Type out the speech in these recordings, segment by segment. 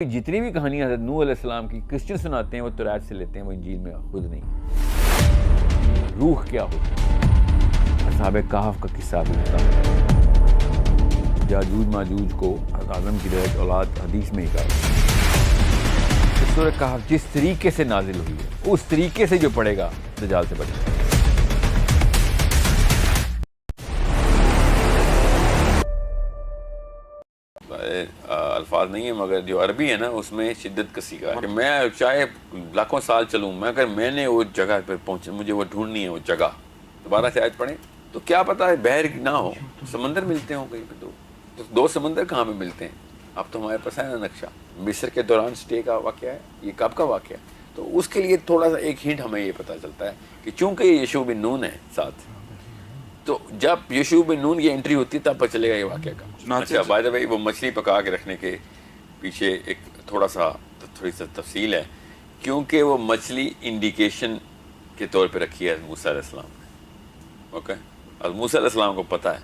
جتنی بھی کہانیاں حضرت نوح علیہ السلام کی کرسچن سناتے ہیں وہ تورات سے لیتے ہیں، وہ انجیل میں خود نہیں۔ روح کیا ہوتی ہے؟ اصحاب کہف کا قصہ بھی ہوتا ہے، یاجوج ماجوج کو آدم کی درجہ اولاد حدیث میں ہی کہا۔ سورہ کہف جس طریقے سے نازل ہوئی ہے اس طریقے سے جو پڑھے گا دجال سے بچے گا۔ الفاظ نہیں ہیں مگر جو عربی ہے نا اس میں شدت کسی کا ہے کہ میں چاہے لاکھوں سال چلوں مگر میں نے وہ جگہ پر پہنچ، مجھے وہ ڈھونڈنی ہے وہ جگہ۔ دوبارہ سے آیت پڑھیں تو کیا پتا ہے بحر نہ ہو، سمندر ملتے ہوں کہیں پہ، تو دو سمندر کہاں پہ ملتے ہیں؟ اب تو ہمارے پاس ہے نا نقشہ، مصر کے دوران سٹے کا واقعہ ہے، یہ کب کا واقعہ ہے؟ تو اس کے لیے تھوڑا سا ایک ہنٹ ہمیں یہ پتہ چلتا ہے کہ چونکہ یہ یشوع بن نون ہے ساتھ، تو جب یشوع بن نون کی انٹری ہوتی ہے تب پتہ چلے گا یہ واقعہ کا۔ اچھا بائی دا وے وہ مچھلی پکا کے رکھنے کے پیچھے ایک تھوڑی سی تفصیل ہے، کیونکہ وہ مچھلی انڈیکیشن کے طور پہ رکھی ہے موسیٰ علیہ السلام نے، اوکے، اور موسیٰ علیہ السلام کو پتہ ہے۔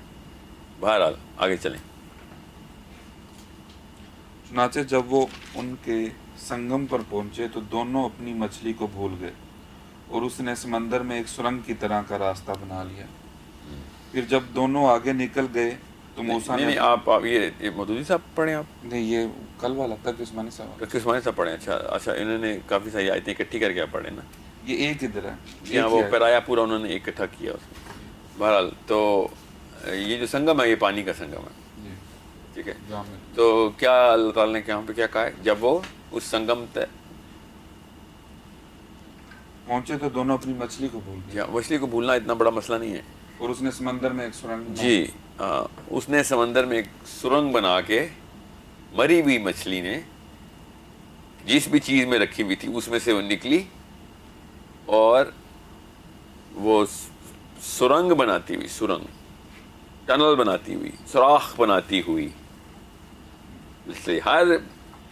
بہرحال آگے چلیں۔ چنانچہ جب وہ ان کے سنگم پر پہنچے تو دونوں اپنی مچھلی کو بھول گئے اور اس نے سمندر میں ایک سرنگ کی طرح کا راستہ بنا لیا۔ پھر جب دونوں آگے نکل گئے تو موسیٰ نے آپ یہ مودودی صاحب پڑھیں، آپ نہیں، یہ کل والا تک عثمانی صاحب عثمانی صاحب پڑھیں۔ اچھا انہوں نے کافی ساری آیتیں اکٹھی کر کے پڑھیں نا، یہ ایک ادھر ہے، یہاں وہ پیرایا پورا انہوں نے اکٹھا کیا اس میں۔ بہرحال تو یہ جو سنگم ہے یہ پانی کا سنگم ہے، ٹھیک ہے۔ تو کیا اللہ تعالیٰ نے یہاں پہ کیا کہا ہے؟ جب وہ اس سنگم پہنچے تو دونوں اپنی مچھلی کو بھول گئے، مچھلی کو بھولنا اتنا بڑا مسئلہ نہیں ہے، اور اس نے سمندر میں ایک سرنگ جی اس نے سمندر میں ایک سرنگ بنا کے مری ہوئی مچھلی نے جس بھی چیز میں رکھی ہوئی تھی اس میں سے وہ نکلی اور وہ سرنگ بناتی ہوئی، سرنگ ٹنل بناتی ہوئی، سوراخ بناتی ہوئی، اس لیے ہر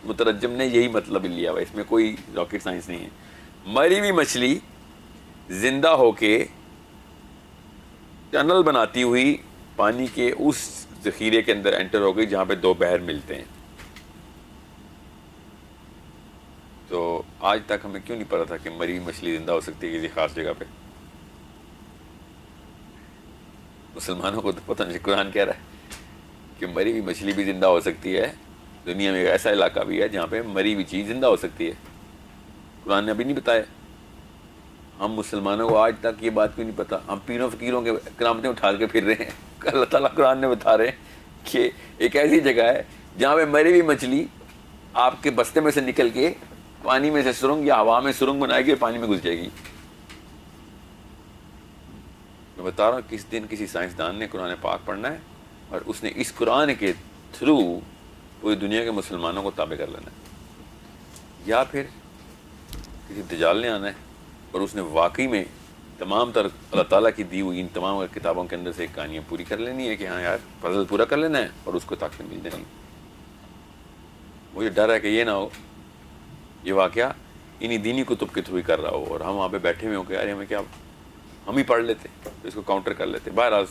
مترجم نے یہی مطلب لیا ہوا، اس میں کوئی راکٹ سائنس نہیں ہے۔ مری ہوئی مچھلی زندہ ہو کے ٹنل بناتی ہوئی پانی کے اس ذخیرے کے اندر انٹر ہو گئی جہاں پہ دو بحر ملتے ہیں۔ تو آج تک ہمیں کیوں نہیں پتا تھا کہ مری ہوئی مچھلی زندہ ہو سکتی ہے کسی خاص جگہ پہ؟ مسلمانوں کو تو پتہ نہیں، قرآن کہہ رہا ہے کہ مری ہوئی مچھلی بھی زندہ ہو سکتی ہے، دنیا میں ایک ایسا علاقہ بھی ہے جہاں پہ مری ہوئی چیز زندہ ہو سکتی ہے۔ قرآن نے ابھی نہیں بتایا، ہم مسلمانوں کو آج تک یہ بات کیوں نہیں پتا؟ ہم پیروں فقیروں کے کرامتیں اٹھا کے پھر رہے ہیں۔ اللہ تعالیٰ قرآن نے بتا رہے ہیں کہ ایک ایسی جگہ ہے جہاں پہ مری ہوئی مچھلی آپ کے بستے میں سے نکل کے پانی میں سے سرنگ یا ہوا میں سرنگ بنائے گی اور پانی میں گھس جائے گی۔ میں بتا رہا ہوں کس دن کسی سائنسدان نے قرآن پاک پڑھنا ہے اور اس نے اس قرآن کے تھرو پوری دنیا کے مسلمانوں کو تابع کر لینا ہے، یا پھر کسی دجال نے آنا ہے اور اس نے واقعی میں تمام تر اللہ تعالیٰ کی دی ہوئی ان تمام کتابوں کے اندر سے ایک کہانیاں پوری کر لینی ہے کہ ہاں یار پزل پورا کر لینا ہے اور اس کو طاقت مل جانی۔ مجھے ڈر ہے کہ یہ نہ ہو یہ واقعہ انہی دینی کتب کے تھرو ہی کر رہا ہو اور ہم وہاں پہ بیٹھے ہوئے ہوں کہ یار ہمیں کیا، ہم ہی پڑھ لیتے تو اس کو کاؤنٹر کر لیتے۔ بہرحال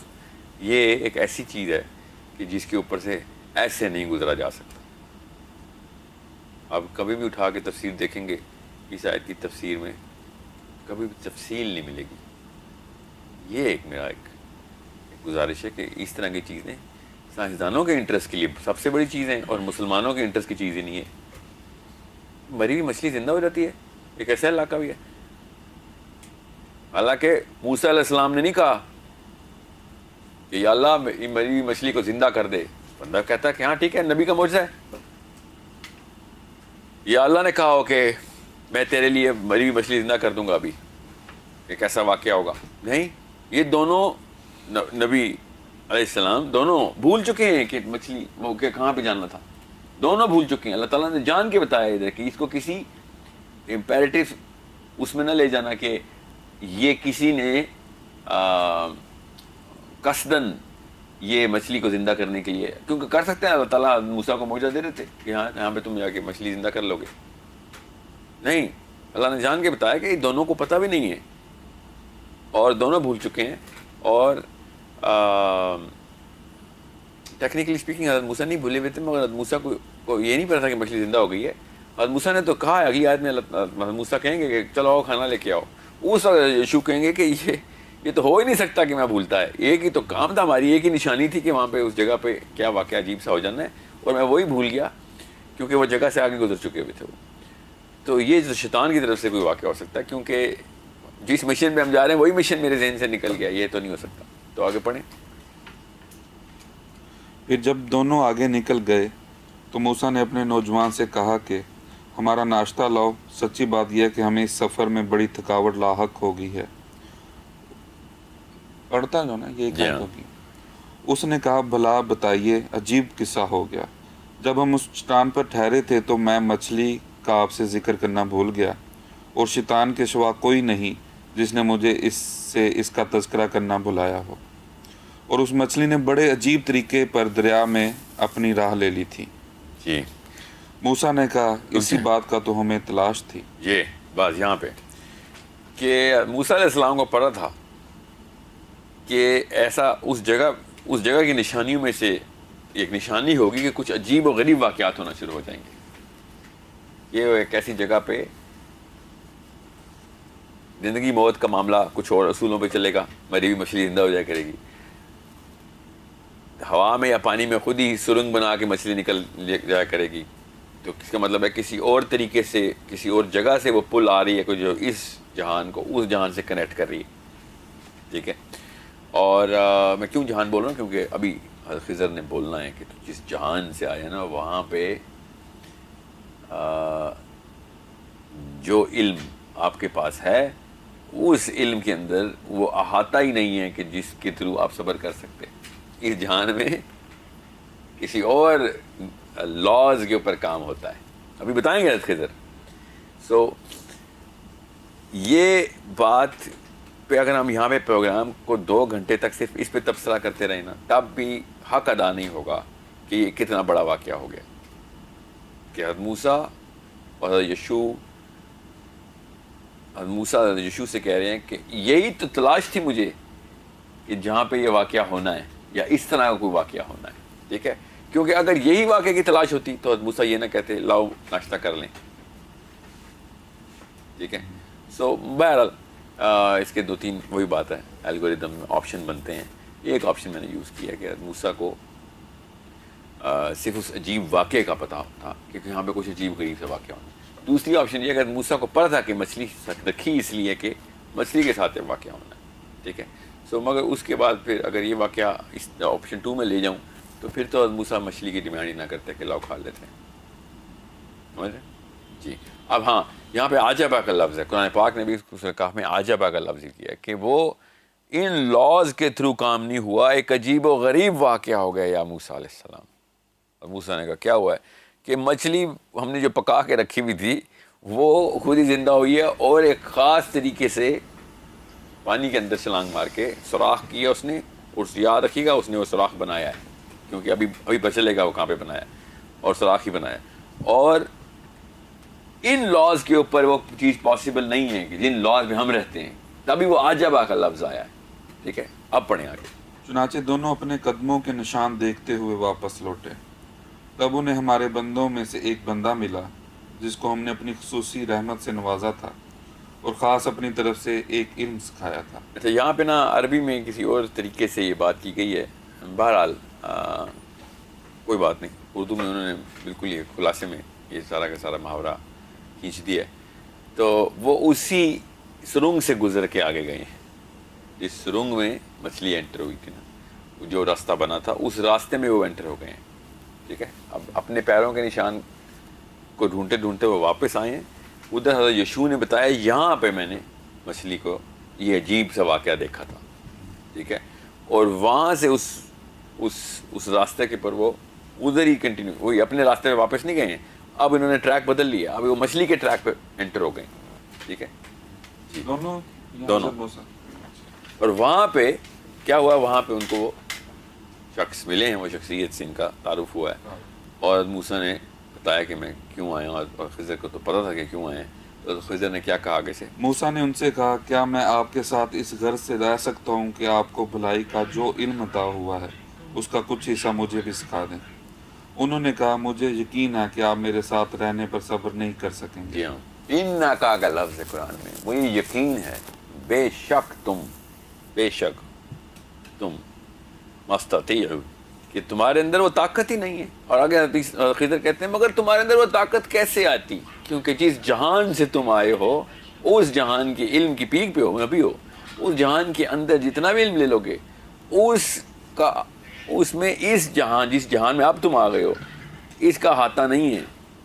یہ ایک ایسی چیز ہے کہ جس کے اوپر سے ایسے نہیں گزرا جا سکتا۔ اب کبھی بھی اٹھا کے تفسیر دیکھیں گے اس آیت کی تفسیر میں کبھی بھی تفصیل نہیں ملے گی۔ یہ ایک میرا ایک گزارش ہے کہ اس طرح کی چیزیں سائنسدانوں کے انٹرسٹ کے لیے سب سے بڑی چیزیں اور مسلمانوں کے انٹرسٹ کی چیزیں نہیں ہے۔ مری ہوئی مچھلی زندہ ہو جاتی ہے، ایک ایسا علاقہ بھی ہے۔ حالانکہ موسیٰ علیہ السلام نے نہیں کہا کہ یا اللہ مری ہوئی مچھلی کو زندہ کر دے، بندہ کہتا ہے کہ ہاں ٹھیک ہے نبی کا معجزہ ہے۔ یا اللہ نے کہا ہو کہ میں تیرے لیے مری ہوئی مچھلی زندہ کر دوں گا، ابھی ایک ایسا واقعہ ہوگا، نہیں۔ یہ دونوں نبی علیہ السلام دونوں بھول چکے ہیں کہ مچھلی وہ کہ کہاں پہ جانا تھا، دونوں بھول چکے ہیں۔ اللہ تعالیٰ نے جان کے بتایا ادھر کہ اس کو کسی امپیریٹو اس میں نہ لے جانا کہ یہ کسی نے قصدن یہ مچھلی کو زندہ کرنے کے لیے، کیونکہ کر سکتے ہیں، اللہ تعالیٰ موسیٰ کو معجزہ دے دیتے کہ ہاں یہاں پہ تم جا کے مچھلی زندہ کر لو گے، نہیں۔ اللہ نے جان کے بتایا کہ دونوں کو پتہ بھی نہیں ہے اور دونوں بھول چکے ہیں، اور ٹیکنیکلی اسپیکنگ حضرت موسیٰ نہیں بھولے ہوئے تھے، مگر حضرت موسیٰ کو کو یہ نہیں پتا تھا کہ مچھلی زندہ ہو گئی ہے. حضرت موسیٰ نے تو کہا ہے, اگلی آیت میں حضرت موسیٰ کہیں گے کہ چلو آؤ کھانا لے کے آؤ. اس وقت یشوع کہیں گے کہ یہ تو ہو ہی نہیں سکتا کہ میں بھولتا ہے, ایک ہی تو کام تھا ہماری, ایک ہی نشانی تھی کہ وہاں پہ اس جگہ پہ کیا واقعہ عجیب سا ہو جانا ہے, اور میں وہی بھول گیا کیونکہ وہ جگہ سے آگے گزر چکے ہوئے تھے وہ. تو یہ جو شیطان کی طرف سے کوئی واقعہ ہو سکتا ہے, کیونکہ جس مشن پہ ہم جا رہے ہیں وہی مشن میرے ذہن سے نکل گیا, یہ تو نہیں ہو سکتا. تو آگے پڑھیں. پھر جب دونوں آگے نکل گئے تو موسیٰ نے اپنے نوجوان سے کہا کہ ہمارا ناشتہ لاؤ, سچی بات یہ ہے کہ ہمیں اس سفر میں بڑی تھکاوٹ لاحق ہو گئی ہے. پڑھتا جو نا یہ جی ہاں. ہوگی. اس نے کہا بھلا بتائیے, عجیب قصہ ہو گیا. جب ہم اس چٹان پر ٹھہرے تھے تو میں مچھلی کا آپ سے ذکر کرنا بھول گیا, اور شیطان کے سوا کوئی نہیں جس نے مجھے اس کا تذکرہ کرنا بھلایا ہو. اور اس مچھلی نے بڑے عجیب طریقے پر دریا میں اپنی راہ لے لی تھی. جی موسیٰ نے کہا اسی بات کا تو ہمیں تلاش تھی. یہ بات یہاں پہ کہ موسیٰ علیہ السلام کو پڑا تھا کہ ایسا اس جگہ کی نشانیوں میں سے ایک نشانی ہوگی کہ کچھ عجیب و غریب واقعات ہونا شروع ہو جائیں گے. یہ ایک ایسی جگہ پہ زندگی موت کا معاملہ کچھ اور اصولوں پہ چلے گا. مری ہوئی مچھلی زندہ ہو جایا کرے گی, ہوا میں یا پانی میں خود ہی سرنگ بنا کے مچھلی نکل جایا کرے گی. تو اس کا مطلب ہے کسی اور طریقے سے کسی اور جگہ سے وہ پل آ رہی ہے جو اس جہان کو اس جہان سے کنیکٹ کر رہی ہے. ٹھیک ہے. اور میں کیوں جہان بول رہا ہوں, کیونکہ ابھی حضرت خضر نے بولنا ہے کہ جس جہان سے آیا نا وہاں پہ جو علم آپ کے پاس ہے اس علم کے اندر وہ احاطہ ہی نہیں ہے کہ جس کے تھرو آپ صبر کر سکتے. اس جہان میں کسی اور لاز کے اوپر کام ہوتا ہے, ابھی بتائیں گے حضرت خضر. سو یہ بات پہ اگر ہم یہاں پہ پروگرام کو 2 گھنٹے تک صرف اس پہ تبصرہ کرتے رہے نا تب بھی حق ادا نہیں ہوگا کہ یہ کتنا بڑا واقعہ ہو گیا کہ حضرت موسیٰ اور حضرت یشوع سے کہہ رہے ہیں کہ یہی تو تلاش تھی مجھے کہ جہاں پہ یہ واقعہ ہونا ہے یا اس طرح کا کوئی واقعہ ہونا ہے. ٹھیک ہے, کیونکہ اگر یہی واقعے کی تلاش ہوتی تو حضرت موسیٰ یہ نہ کہتے لاؤ ناشتہ کر لیں. ٹھیک ہے. سو بہرحال اس کے 2-3 وہی بات ہے, الگوریدم میں آپشن بنتے ہیں. ایک آپشن میں نے یوز کیا کہ حضرت موسیٰ کو صرف اس عجیب واقعے کا پتہ تھا کہ یہاں پہ کچھ عجیب غریب سے واقعہ ہونا. دوسری آپشن یہ کہ حضرت موسیٰ کو پتہ تھا کہ مچھلی رکھی اس لیے کہ مچھلی کے ساتھ واقعہ ہونا ہے. ٹھیک ہے. سو مگر اس کے بعد پھر اگر یہ واقعہ اس آپشن 2 میں لے جاؤں تو پھر تو حضرت موسیٰ مچھلی کی ڈیمانڈ ہی نہ کرتے کہ لاؤ کھا لیتے ہیں. سمجھ رہے جی. اب ہاں یہاں پہ عجبہ کا لفظ ہے, قرآن پاک نے بھی اس کہا میں عجبہ کا لفظ کیا کہ وہ ان لاز کے تھرو کام نہیں ہوا, ایک عجیب و غریب واقعہ ہو گیا یا موسیٰ علیہ السلام. اور موسیٰ نے کہا کیا ہوا ہے کہ مچھلی ہم نے جو پکا کے رکھی ہوئی تھی وہ خود ہی زندہ ہوئی ہے, اور ایک خاص طریقے سے پانی کے اندر چھلانگ مار کے سوراخ کیا اس نے, اور یاد رکھیے گا اس نے وہ سوراخ بنایا ہے کیونکہ ابھی پتہ چلے گا وہ کہاں پہ بنایا, اور سوراخ ہی بنایا. اور ان لاز کے اوپر وہ چیز پاسبل نہیں ہے کہ جن لاز میں ہم رہتے ہیں, تبھی وہ عجبہ کا لفظ آیا ہے. ٹھیک ہے. اب پڑھیں آگے. چنانچہ دونوں اپنے قدموں کے نشان دیکھتے ہوئے واپس لوٹے. تب انہیں ہمارے بندوں میں سے ایک بندہ ملا جس کو ہم نے اپنی خصوصی رحمت سے نوازا تھا اور خاص اپنی طرف سے ایک علم سکھایا تھا. اچھا یہاں پہ نا عربی میں کسی اور طریقے سے یہ بات کی گئی ہے. بہرحال کوئی بات نہیں, اردو میں انہوں نے بالکل یہ خلاصے میں یہ سارا کا سارا محاورہ کھینچ دیا ہے. تو وہ اسی سرنگ سے گزر کے آگے گئے ہیں جس سرنگ میں مچھلی انٹر ہوئی تھی نا, جو راستہ بنا تھا اس راستے میں وہ انٹر ہو گئے ہیں. ٹھیک ہے. اب اپنے پیروں کے نشان کو ڈھونڈتے ڈھونڈتے وہ واپس آئے ہیں. ادھر حضرت یشوع نے بتایا یہاں پہ میں نے مچھلی کو یہ عجیب سا واقعہ دیکھا تھا. ٹھیک ہے. اور وہاں سے اس راستے کے پر وہ ادھر ہی کنٹینیو, وہی اپنے راستے پہ واپس نہیں گئے ہیں. اب انہوں نے ٹریک بدل لیا, اب وہ مچھلی کے ٹریک پہ انٹر ہو گئے. ٹھیک ہے جی. دونوں. اور وہاں پہ کیا ہوا, وہاں پہ ان کو وہ شخص ملے ہیں, وہ شخصیت سے ان کا تعارف ہوا ہے. اور موسیٰ نے بتایا کہ میں کیوں آیا ہوں, اور خضر کو تو پتہ تھا کہ کیوں آئے ہیں. تو خضر نے کیا کہا آگے سے؟ موسیٰ نے ان سے کہا کیا میں آپ کے ساتھ اس غرض سے رہ سکتا ہوں کہ آپ کو بھلائی کا جو علم عطا ہوا ہے اس کا کچھ حصہ مجھے بھی سکھا دیں. انہوں نے کہا مجھے یقین ہے کہ آپ میرے ساتھ رہنے پر صبر نہیں کر سکیں گے. جی ہاں، انکا کا لفظ ہے قرآن میں، مجھے یقین ہے، بے شک تم مستطیع، کہ تمہارے اندر وہ طاقت ہی نہیں ہے. اور آگے خضر کہتے ہیں مگر تمہارے اندر وہ طاقت کیسے آتی، کیونکہ جس جہان سے تم آئے ہو اس جہان کے علم کی پیک پہ ہو، نبی ہو، اس جہان کے اندر جتنا بھی علم لے لو گے اس میں جس جہان میں اب تم آ گئے ہو اس کا احاطہ نہیں ہے.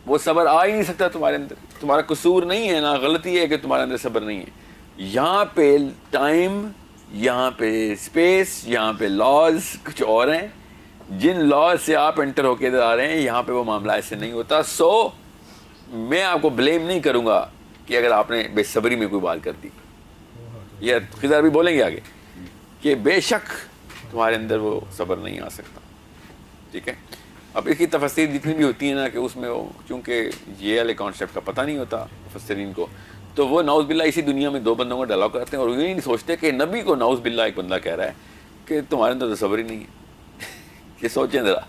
وہ صبر آ ہی نہیں سکتا تمہارے اندر. تمہارا قصور نہیں ہے، نہ غلطی ہے کہ تمہارے اندر صبر نہیں ہے. یہاں پہ ٹائم، یہاں پہ اسپیس، یہاں پہ لاز کچھ اور ہیں، جن لاز سے آپ انٹر ہو کے ادھر آ رہے ہیں، یہاں پہ وہ معاملہ ایسے نہیں ہوتا. سو میں آپ کو بلیم نہیں کروں گا کہ اگر آپ نے بے صبری میں کوئی بات کر دی. یہ خضر بھی بولیں گے آگے کہ بے شک تمہارے اندر وہ صبر نہیں آ سکتا. ٹھیک ہے. اب اس کی تفسیر جتنی بھی ہوتی ہیں نا کہ اس میں وہ چونکہ یہ والے کانسیپٹ کا پتہ نہیں ہوتا مفسرین کو، تو وہ نعوذ باللہ اسی دنیا میں دو بندوں کو ڈالا کرتے ہیں اور یہ نہیں سوچتے کہ نبی کو نعوذ باللہ ایک بندہ کہہ رہا ہے کہ تمہارے اندر تو صبر ہی نہیں ہے. یہ سوچیں ذرا،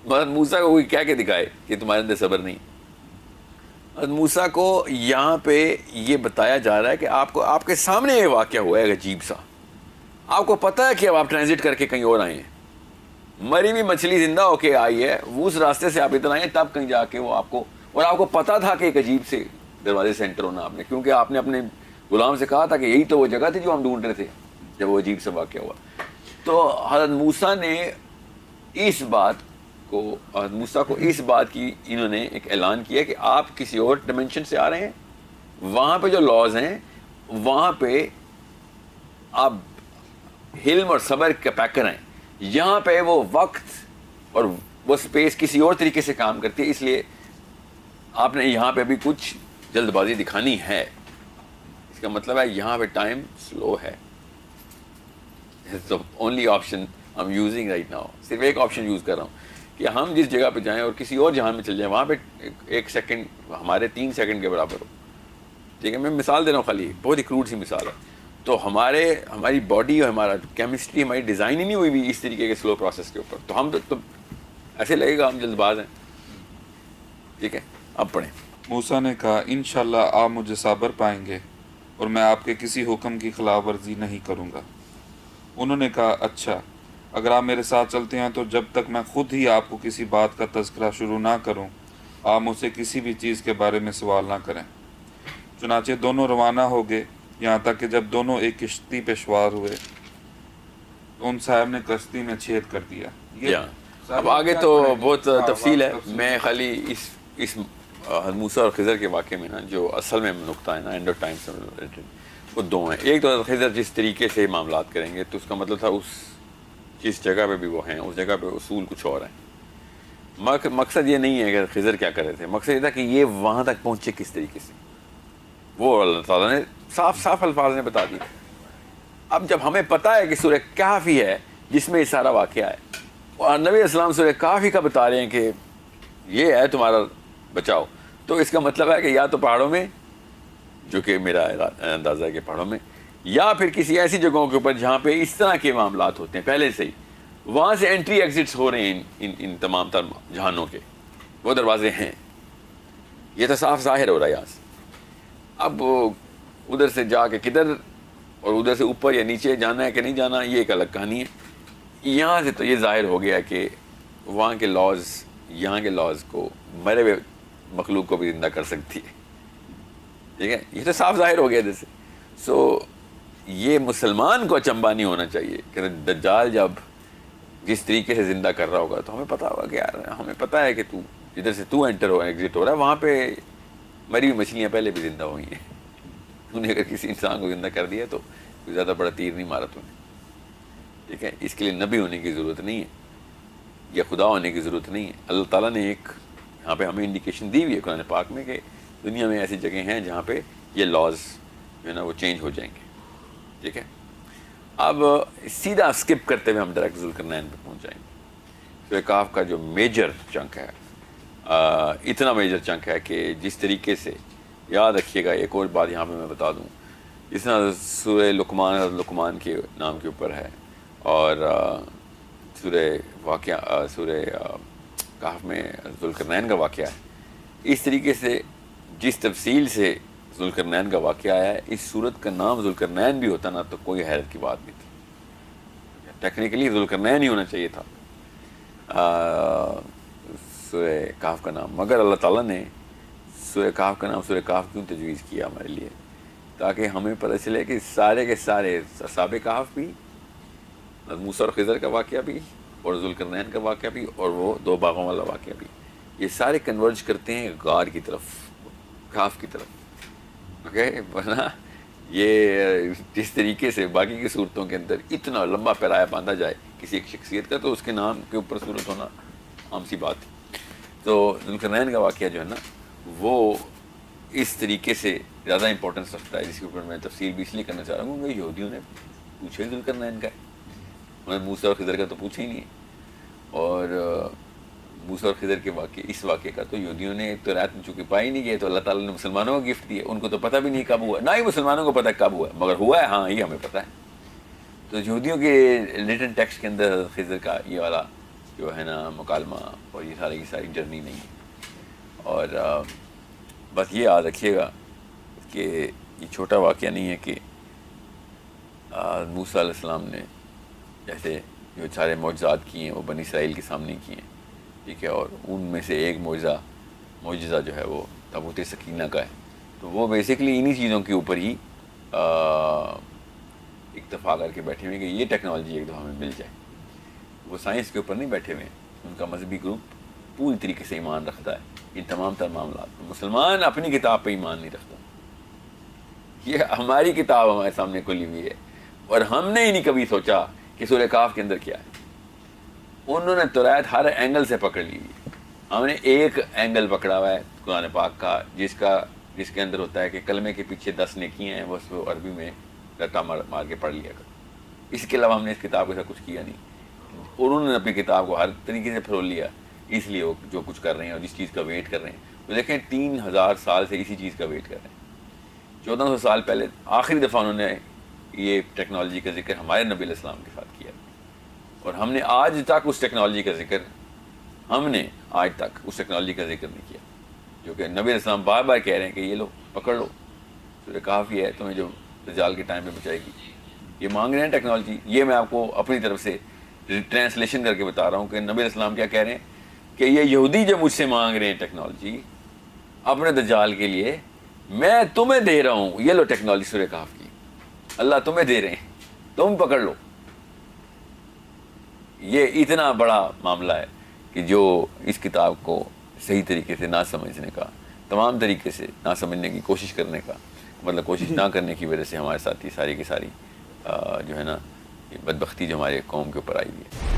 حضرت موسیٰ کو کوئی کہہ کے دکھائے کہ تمہارے اندر صبر نہیں. حضرت موسیٰ کو یہاں پہ یہ بتایا جا رہا ہے کہ آپ کے سامنے یہ واقعہ ہوا ہے عجیب سا. آپ کو پتہ ہے کہ اب آپ ٹرانزٹ کر کے کہیں اور آئے ہیں، مری ہوئی مچھلی زندہ ہو کے آئی ہے، وہ اس راستے سے آپ ادھر آئے ہیں، تب کہیں جا کے وہ آپ کو، اور آپ کو پتا تھا کہ ایک عجیب سے دروازے سے انٹر ہونا آپ نے، کیونکہ آپ نے اپنے غلام سے کہا تھا کہ یہی تو وہ جگہ تھی جو ہم ڈھونڈ رہے تھے جب وہ عجیب سے واقعہ ہوا. تو حضرت موسیٰ کو اس بات کی انہوں نے ایک اعلان کیا کہ آپ کسی اور ڈائمینشن سے آ رہے ہیں، وہاں پہ جو لاز ہیں وہاں پہ آپ حلم اور صبر کا پیکر ہیں، یہاں پہ وہ وقت اور وہ سپیس کسی اور طریقے سے کام کرتی ہے، اس لیے آپ نے یہاں پہ بھی کچھ جلد بازی دکھانی ہے. اس کا مطلب ہے یہاں پہ ٹائم سلو ہے. Only option I am using right now, صرف ایک آپشن یوز کر رہا ہوں کہ ہم جس جگہ پہ جائیں اور کسی اور جہان میں چل جائیں، وہاں پہ ایک سیکنڈ ہمارے 3 سیکنڈ کے برابر ہو. ٹھیک ہے، میں مثال دے رہا ہوں، خالی بہت ہی کروڈ سی مثال ہے. تو ہماری باڈی اور ہمارا کیمسٹری ہماری ڈیزائن ہی نہیں ہوئی بھی اس طریقے کے سلو پروسیس کے اوپر، تو ہم تو ایسے لگے گا ہم جلد باز ہیں. ٹھیک ہے، اب پڑھیں. موسیٰ نے کہا انشاءاللہ آپ مجھے صابر پائیں گے اور میں آپ کے کسی حکم کی خلاف ورزی نہیں کروں گا. انہوں نے کہا اچھا، اگر آپ میرے ساتھ چلتے ہیں تو جب تک میں خود ہی آپ کو کسی بات کا تذکرہ شروع نہ کروں آپ مجھ سے کسی بھی چیز کے بارے میں سوال نہ کریں. چنانچہ دونوں روانہ ہو گئے، یہاں تک کہ جب دونوں ایک کشتی پہ سوار ہوئے تو ان صاحب نے کشتی میں چھید کر دیا. اب آگے تو بہت تفصیل ہے، میں خالی اس موسیٰ اور خضر کے واقعے میں نا جو اصل میں نقطہ ہے نا اینڈ آف ٹائم سے ریلیٹڈ، وہ دو ہیں. ایک تو خضر جس طریقے سے معاملات کریں گے تو اس کا مطلب تھا جس جگہ پہ بھی وہ ہیں اس جگہ پہ اصول کچھ اور ہیں. مقصد یہ نہیں ہے کہ خضر کیا کر رہے تھے، مقصد یہ تھا کہ یہ وہاں تک پہنچے کس طریقے سے، وہ اللہ تعالیٰ نے صاف صاف الفاظ میں بتا دیا. اب جب ہمیں پتہ ہے کہ سورہ کہف ہی ہے جس میں یہ سارا واقعہ ہے، اور نبی اسلام سورہ کہف ہی کا بتا رہے ہیں کہ یہ ہے تمہارا بچاؤ، تو اس کا مطلب ہے کہ یا تو پہاڑوں میں، جو کہ میرا اندازہ ہے کہ پہاڑوں میں، یا پھر کسی ایسی جگہوں کے اوپر جہاں پہ اس طرح کے معاملات ہوتے ہیں پہلے سے ہی، وہاں سے انٹری ایگزٹس ہو رہے ہیں ان تمام تر جہانوں کے، وہ دروازے ہیں. یہ تو صاف ظاہر ہو رہا ہے یہاں سے. اب ادھر سے جا کے کدھر اور ادھر سے اوپر یا نیچے جانا ہے کہ نہیں جانا یہ ایک الگ کہانی ہے. یہاں سے تو یہ ظاہر ہو گیا کہ وہاں کے لاز یہاں کے لاز کو مرے ہوئے مخلوق کو بھی زندہ کر سکتی ہے. ٹھیک ہے، یہ تو صاف ظاہر ہو گیا ادھر سے. سو یہ مسلمان کو اچنبھا نہیں ہونا چاہیے کہ دجال جب جس طریقے سے زندہ کر رہا ہوگا تو ہمیں پتہ ہوگا کہ یار ہمیں پتہ ہے کہ تو جدھر سے تو انٹر ہو ایگزٹ ہو رہا ہے وہاں پہ مری ہوئی مچھلیاں پہلے بھی زندہ ہوئی ہیں. انہیں اگر کسی انسان کو زندہ کر دیا تو کوئی زیادہ بڑا تیر نہیں مارا تو نے. ٹھیک ہے، اس کے لیے نبی ہونے کی ضرورت نہیں ہے یا خدا ہونے کی ضرورت نہیں ہے. اللہ تعالیٰ نے ایک یہاں پہ ہمیں انڈیکیشن دی ہوئی ہے قرآن پاک میں کہ دنیا میں ایسی جگہیں ہیں جہاں پہ یہ لاز جو ہے نا وہ چینج ہو جائیں گے. ٹھیک ہے، اب سیدھا اسکپ کرتے ہوئے ہم ڈائریکٹ ذوالقرنین پہ پہنچ جائیں گے. سورہ کہف کا جو میجر چنک ہے، اتنا میجر چنک ہے کہ جس طریقے سے یاد رکھیے گا. ایک اور بات یہاں پہ میں بتا دوں، جس طرح سورہ لقمان کے نام کے اوپر ہے، اور سورہ کہف میں ذوالقرنین کا واقعہ ہے، اس طریقے سے جس تفصیل سے ذوالقرنین کا واقعہ آیا ہے، اس صورت کا نام ذوالقرنین بھی ہوتا نا تو کوئی حیرت کی بات نہیں تھی، ٹیکنیکلی ذوالقرنین ہی ہونا چاہیے تھا سورہ کہف کا نام، مگر اللہ تعالیٰ نے سورہ کہف کا نام سورہ کہف کیوں تجویز کیا ہمارے لیے؟ تاکہ ہمیں پتہ چلے کہ سارے کے سارے اصحاب کہف بھی، موسیٰ اور خضر کا واقعہ بھی، اور ذوالقرنین کا واقعہ بھی، اور وہ 2 باغوں والا واقعہ بھی، یہ سارے کنورج کرتے ہیں غار کی طرف، کہف کی طرف، اوکے؟ ورنہ یہ جس طریقے سے باقی کی صورتوں کے اندر اتنا لمبا پیرایا باندھا جائے کسی ایک شخصیت کا، تو اس کے نام کے اوپر صورت ہونا عام سی بات ہے۔ تو ذوالقرنین کا واقعہ جو ہے نا وہ اس طریقے سے زیادہ امپورٹنس رکھتا ہے، جس کے اوپر میں تفصیل بھی اس لیے کرنا چاہ رہا ہوں کہ یہودیوں نے پوچھا ہی ذوالقرنین کا ہے، انہوں نے موسیٰ اور خضر کا تو پوچھا ہی نہیں ہے، اور موسیٰ اور خضر کے واقعے، اس واقعے کا تو یہودیوں نے تو رات میں چونکہ پائی نہیں گئے، تو اللہ تعالیٰ نے مسلمانوں کو گفٹ دیا، ان کو تو پتہ بھی نہیں کب ہوا، نہ ہی مسلمانوں کو پتہ کب ہوا، مگر ہوا ہے ہاں یہ ہمیں پتہ ہے۔ تو یہودیوں کے ریٹن ٹیکسٹ کے اندر خضر کا یہ والا جو ہے نا مکالمہ اور یہ ساری کی ساری جرنی نہیں ہے، اور بس یہ یاد رکھیے گا کہ یہ چھوٹا واقعہ نہیں ہے کہ موسیٰ علیہ السلام نے جیسے جو سارے معجزات کیے ہیں وہ بنی اسرائیل کے سامنے کیے ہیں، ٹھیک ہے، اور ان میں سے ایک معجزہ جو ہے وہ تابوت سکینہ کا ہے، تو وہ بیسکلی انہی چیزوں کے اوپر ہی اکتفا کر کے بیٹھے ہوئے ہیں کہ یہ ٹیکنالوجی ایک دفعہ ہمیں مل جائے، وہ سائنس کے اوپر نہیں بیٹھے ہوئے ہیں، ان کا مذہبی گروپ پوری طریقے سے ایمان رکھتا ہے ان تمام تر معاملات میں۔ مسلمان اپنی کتاب پہ ایمان نہیں رکھتا، یہ ہماری کتاب ہمارے سامنے کھلی ہوئی ہے، اور ہم نے ہی نہیں کبھی سوچا کہ سورہ کہف کے اندر کیا ہے، انہوں نے توریت ہر اینگل سے پکڑ لی ہوئی ہے، ہم نے ایک اینگل پکڑا ہوا ہے قرآن پاک کا، جس کے اندر ہوتا ہے کہ کلمے کے پیچھے 10 نیکیاں ہیں، وہ اس کو عربی میں رٹا مار کے پڑھ لیا کر، اس کے علاوہ ہم نے اس کتاب کے ساتھ کچھ کیا نہیں، اور انہوں نے اپنی کتاب کو ہر طریقے سے پھرول لیا، اس لیے وہ جو کچھ کر رہے ہیں اور جس چیز کا ویٹ کر رہے ہیں، وہ دیکھیں 3000 سال سے اسی چیز کا ویٹ کر رہے ہیں، 1400 سال پہلے آخری دفعہ انہوں نے یہ ٹیکنالوجی کا ذکر ہمارے نبی علیہ السلام کے ساتھ کیا، اور ہم نے آج تک اس ٹیکنالوجی کا ذکر نہیں کیا، جو کہ نبی علیہ السلام بار بار کہہ رہے ہیں کہ یہ لو پکڑ لو، سورہ کہف یہ ہے تمہیں جو دجال کے ٹائم پہ بچائے گی، یہ مانگ رہے ہیں ٹیکنالوجی۔ یہ میں آپ کو اپنی طرف سے ٹرانسلیشن کر کے بتا رہا ہوں کہ نبی علیہ السلام کیا کہہ رہے ہیں کہ یہ یہودی جو مجھ سے مانگ رہے ہیں ٹیکنالوجی اپنے دجال کے لیے، میں تمہیں دے رہا ہوں، یہ لو ٹیکنالوجی سورہ کہف کی، اللہ تمہیں دے رہے ہیں، تم پکڑ لو۔ یہ اتنا بڑا معاملہ ہے کہ جو اس کتاب کو صحیح طریقے سے نہ سمجھنے کا، تمام طریقے سے نہ سمجھنے کی کوشش کرنے کا، مطلب کوشش نہ کرنے کی وجہ سے ہمارے ساتھ یہ ساری کی ساری جو ہے نا یہ بدبختی جو ہمارے قوم کے اوپر آئی ہے۔